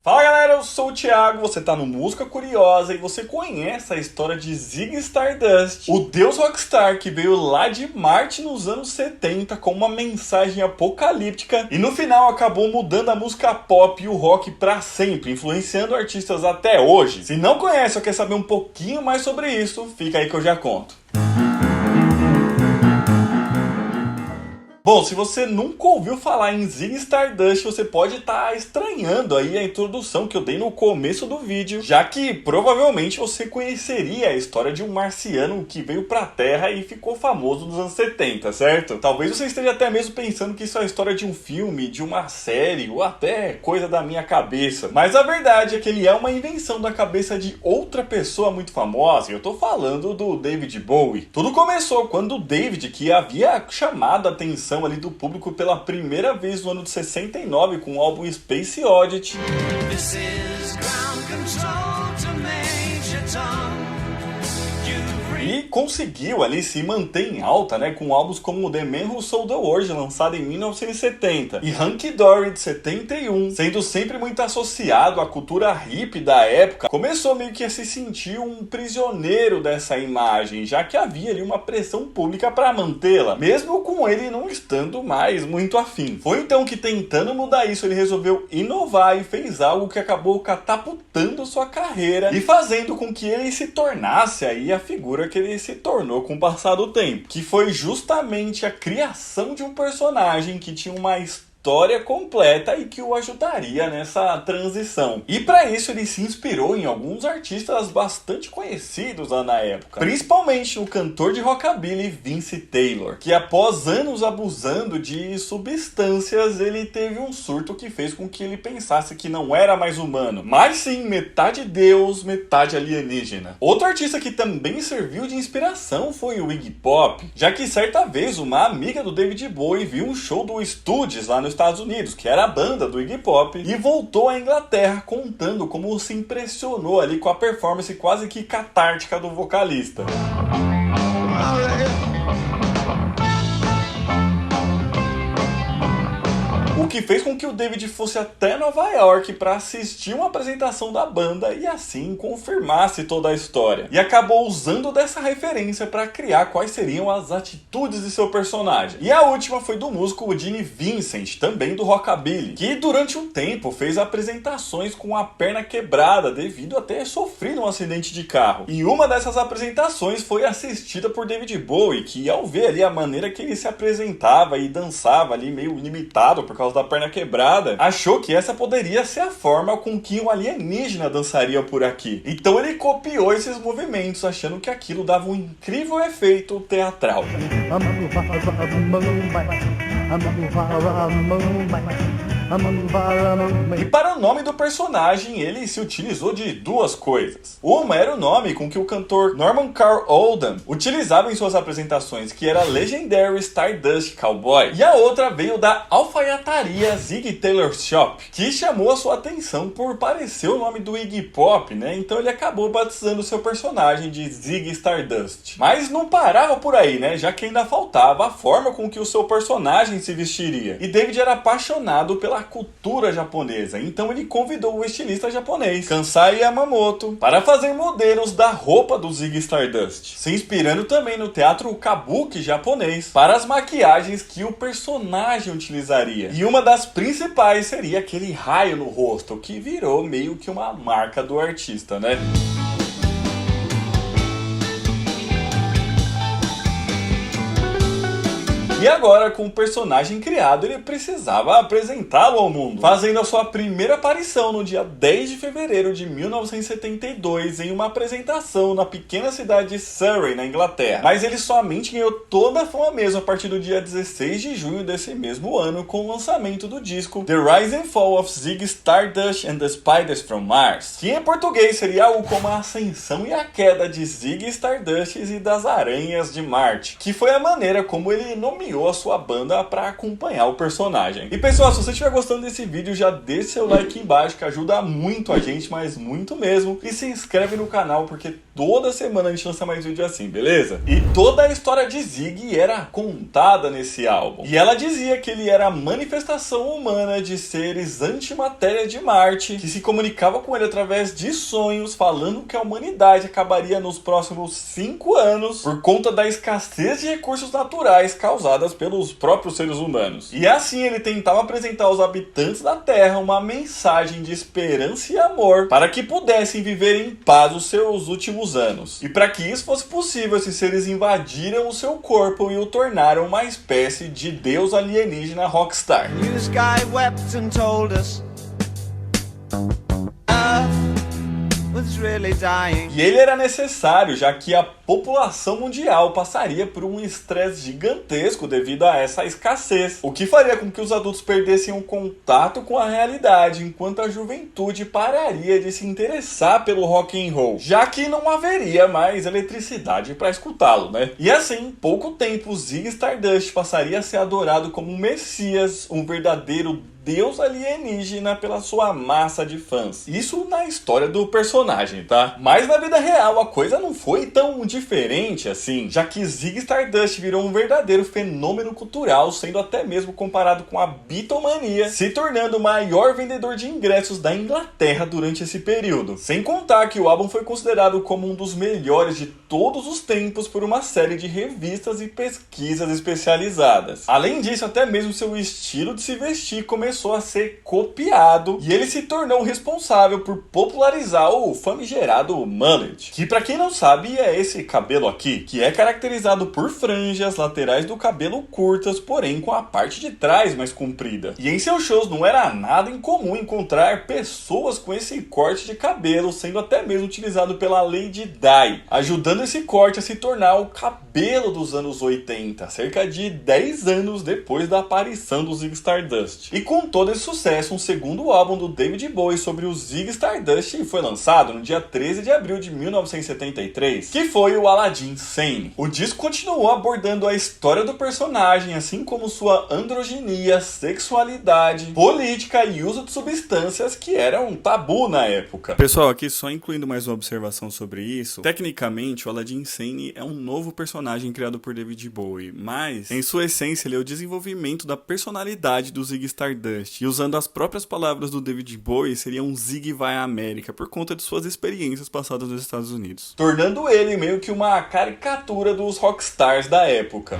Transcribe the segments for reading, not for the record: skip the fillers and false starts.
Fala galera, eu sou o Thiago, você tá no Música Curiosa e você conhece a história de Ziggy Stardust, o deus rockstar que veio lá de Marte nos anos 70 com uma mensagem apocalíptica e no final acabou mudando a música pop e o rock pra sempre, influenciando artistas até hoje. Se não conhece ou quer saber um pouquinho mais sobre isso, fica aí que eu já conto. Bom, se você nunca ouviu falar em Ziggy Stardust, você pode estar estranhando aí a introdução que eu dei no começo do vídeo, já que provavelmente você conheceria a história de um marciano que veio pra Terra e ficou famoso nos anos 70, certo? Talvez você esteja até mesmo pensando que isso é a história de um filme, de uma série, ou até coisa da minha cabeça. Mas a verdade é que ele é uma invenção da cabeça de outra pessoa muito famosa, e eu tô falando do David Bowie. Tudo começou quando o David, que havia chamado a atenção ali do público pela primeira vez no ano de 69 com o álbum Space Oddity. This is ground control to Major Tom. E conseguiu ali se manter em alta, né, com álbuns como The Man Who Sold the World, lançado em 1970, e Hunky Dory, de 71, sendo sempre muito associado à cultura hippie da época, começou meio que a se sentir um prisioneiro dessa imagem, já que havia ali uma pressão pública para mantê-la, mesmo com ele não estando mais muito afim. Foi então que, tentando mudar isso, ele resolveu inovar e fez algo que acabou catapultando sua carreira e fazendo com que ele se tornasse aí a figura que ele se tornou com o passar do tempo, que foi justamente a criação de um personagem que tinha uma história completa e que o ajudaria nessa transição. E para isso ele se inspirou em alguns artistas bastante conhecidos lá na época, principalmente o cantor de rockabilly Vince Taylor, que após anos abusando de substâncias, ele teve um surto que fez com que ele pensasse que não era mais humano, mas sim metade deus, metade alienígena. Outro artista que também serviu de inspiração foi o Iggy Pop, já que certa vez uma amiga do David Bowie viu um show do Stooges lá nos Estados Unidos, que era a banda do Iggy Pop, e voltou à Inglaterra contando como se impressionou ali com a performance quase que catártica do vocalista. O que fez com que o David fosse até Nova York para assistir uma apresentação da banda e assim confirmasse toda a história. E acabou usando dessa referência para criar quais seriam as atitudes de seu personagem. E a última foi do músico Gene Vincent, também do rockabilly, que durante um tempo fez apresentações com a perna quebrada devido a ter sofrido um acidente de carro. E uma dessas apresentações foi assistida por David Bowie, que ao ver ali a maneira que ele se apresentava e dançava ali meio limitado por causa da perna quebrada, achou que essa poderia ser a forma com que um alienígena dançaria por aqui. Então ele copiou esses movimentos, achando que aquilo dava um incrível efeito teatral. E para o nome do personagem, ele se utilizou de duas coisas. Uma era o nome com que o cantor Norman Carl Oldham utilizava em suas apresentações, que era Legendary Stardust Cowboy. E a outra veio da alfaiataria Ziggy Taylor Shop, que chamou a sua atenção por parecer o nome do Iggy Pop, né? Então ele acabou batizando seu personagem de Ziggy Stardust. Mas não parava por aí, né? Já que ainda faltava a forma com que o seu personagem se vestiria. E David era apaixonado pela cultura japonesa, então ele convidou o estilista japonês Kansai Yamamoto para fazer modelos da roupa do Ziggy Stardust, se inspirando também no teatro kabuki japonês para as maquiagens que o personagem utilizaria. E uma das principais seria aquele raio no rosto, que virou meio que uma marca do artista, né? E agora, com o personagem criado, ele precisava apresentá-lo ao mundo, fazendo a sua primeira aparição no dia 10 de fevereiro de 1972 em uma apresentação na pequena cidade de Surrey, na Inglaterra. Mas ele somente ganhou toda a fama mesmo a partir do dia 16 de junho desse mesmo ano, com o lançamento do disco The Rise and Fall of Ziggy Stardust and the Spiders from Mars, que em português seria algo como a ascensão e a queda de Ziggy Stardust e das aranhas de Marte, que foi a maneira como ele nomeou nomeou a sua banda para acompanhar o personagem. E pessoal, se você estiver gostando desse vídeo, já deixa seu like aqui embaixo, que ajuda muito a gente, mas muito mesmo. E se inscreve no canal, porque toda semana a gente lança mais vídeo assim, beleza? E toda a história de Ziggy era contada nesse álbum. E ela dizia que ele era a manifestação humana de seres antimatéria de Marte, que se comunicava com ele através de sonhos, falando que a humanidade acabaria nos próximos 5 anos por conta da escassez de recursos naturais causadas pelos próprios seres humanos. E assim ele tentava apresentar aos habitantes da Terra uma mensagem de esperança e amor para que pudessem viver em paz os seus últimos anos. E para que isso fosse possível, esses seres invadiram o seu corpo e o tornaram uma espécie de deus alienígena rockstar. E ele era necessário, já que a população mundial passaria por um estresse gigantesco devido a essa escassez, o que faria com que os adultos perdessem o contato com a realidade, enquanto a juventude pararia de se interessar pelo rock and roll, já que não haveria mais eletricidade para escutá-lo, né? E assim, em pouco tempo, Ziggy Stardust passaria a ser adorado como um messias, um verdadeiro deus alienígena pela sua massa de fãs. Isso na história do personagem, tá? Mas na vida real a coisa não foi tão diferente assim, já que Ziggy Stardust virou um verdadeiro fenômeno cultural, sendo até mesmo comparado com a Beatlemania, se tornando o maior vendedor de ingressos da Inglaterra durante esse período. Sem contar que o álbum foi considerado como um dos melhores de todos os tempos por uma série de revistas e pesquisas especializadas. Além disso, até mesmo seu estilo de se vestir começou a ser copiado e ele se tornou responsável por popularizar o famigerado mullet, que para quem não sabe é esse cabelo aqui, que é caracterizado por franjas laterais do cabelo curtas, porém com a parte de trás mais comprida. E em seus shows não era nada incomum encontrar pessoas com esse corte de cabelo, sendo até mesmo utilizado pela Lady Di, ajudando esse corte a se tornar o cabelo dos anos 80, cerca de 10 anos depois da aparição do Ziggy Stardust. E com todo esse sucesso, um segundo álbum do David Bowie sobre o Ziggy Stardust foi lançado no dia 13 de abril de 1973, que foi o Aladdin Sane. O disco continuou abordando a história do personagem, assim como sua androginia, sexualidade, política e uso de substâncias que eram um tabu na época. Pessoal, aqui só incluindo mais uma observação sobre isso, tecnicamente o Aladdin Sane é um novo personagem criado por David Bowie, mas em sua essência ele é o desenvolvimento da personalidade do Ziggy Stardust. E usando as próprias palavras do David Bowie, seria um Ziggy vai à América por conta de suas experiências passadas nos Estados Unidos, tornando ele meio que uma caricatura dos rockstars da época.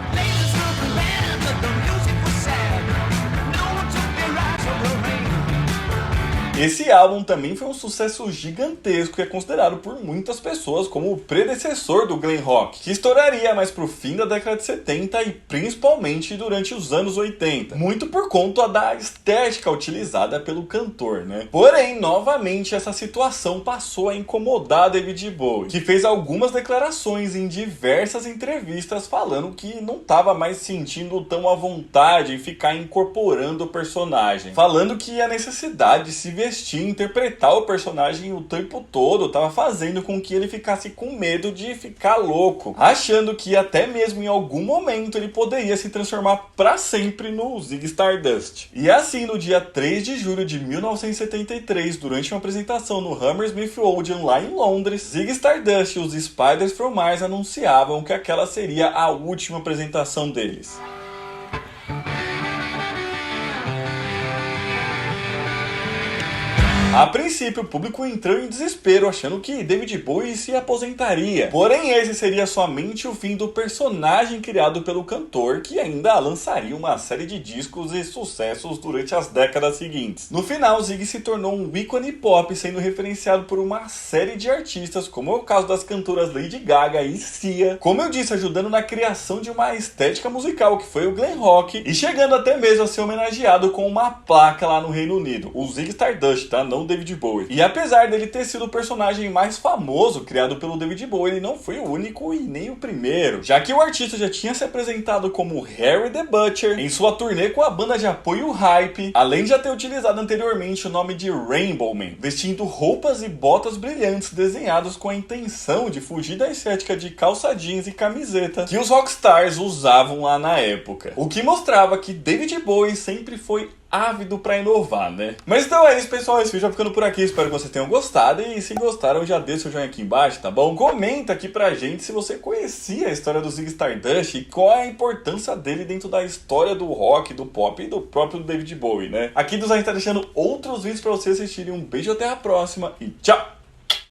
Esse álbum também foi um sucesso gigantesco e é considerado por muitas pessoas como o predecessor do glam rock, que estouraria mais pro fim da década de 70 e principalmente durante os anos 80, muito por conta da estética utilizada pelo cantor, né? Porém, novamente essa situação passou a incomodar David Bowie, que fez algumas declarações em diversas entrevistas falando que não estava mais sentindo tão à vontade em ficar incorporando o personagem, falando que a necessidade de se vestir e interpretar o personagem o tempo todo estava fazendo com que ele ficasse com medo de ficar louco, achando que até mesmo em algum momento ele poderia se transformar para sempre no Ziggy Stardust. E assim, no dia 3 de julho de 1973, durante uma apresentação no Hammersmith Odeon lá em Londres, Ziggy Stardust e os Spiders from Mars anunciavam que aquela seria a última apresentação deles. A princípio, o público entrou em desespero, achando que David Bowie se aposentaria. Porém, esse seria somente o fim do personagem criado pelo cantor, que ainda lançaria uma série de discos e sucessos durante as décadas seguintes. No final, Ziggy se tornou um ícone pop, sendo referenciado por uma série de artistas, como é o caso das cantoras Lady Gaga e Sia, como eu disse, ajudando na criação de uma estética musical, que foi o glam rock, e chegando até mesmo a ser homenageado com uma placa lá no Reino Unido. O Ziggy Stardust, tá? Não David Bowie. E apesar dele ter sido o personagem mais famoso criado pelo David Bowie, ele não foi o único e nem o primeiro, já que o artista já tinha se apresentado como Harry the Butcher em sua turnê com a banda de apoio Hype, além de já ter utilizado anteriormente o nome de Rainbow Man, vestindo roupas e botas brilhantes desenhados com a intenção de fugir da estética de calça jeans e camiseta que os rockstars usavam lá na época. O que mostrava que David Bowie sempre foi ávido pra inovar, né? Mas então é isso, pessoal. Esse vídeo vai ficando por aqui. Espero que vocês tenham gostado. E se gostaram, já deixa seu joinha aqui embaixo, tá bom? Comenta aqui pra gente se você conhecia a história do Ziggy Stardust e qual é a importância dele dentro da história do rock, do pop e do próprio David Bowie, né? Aqui a gente tá deixando outros vídeos pra vocês assistirem. Um beijo, até a próxima e tchau!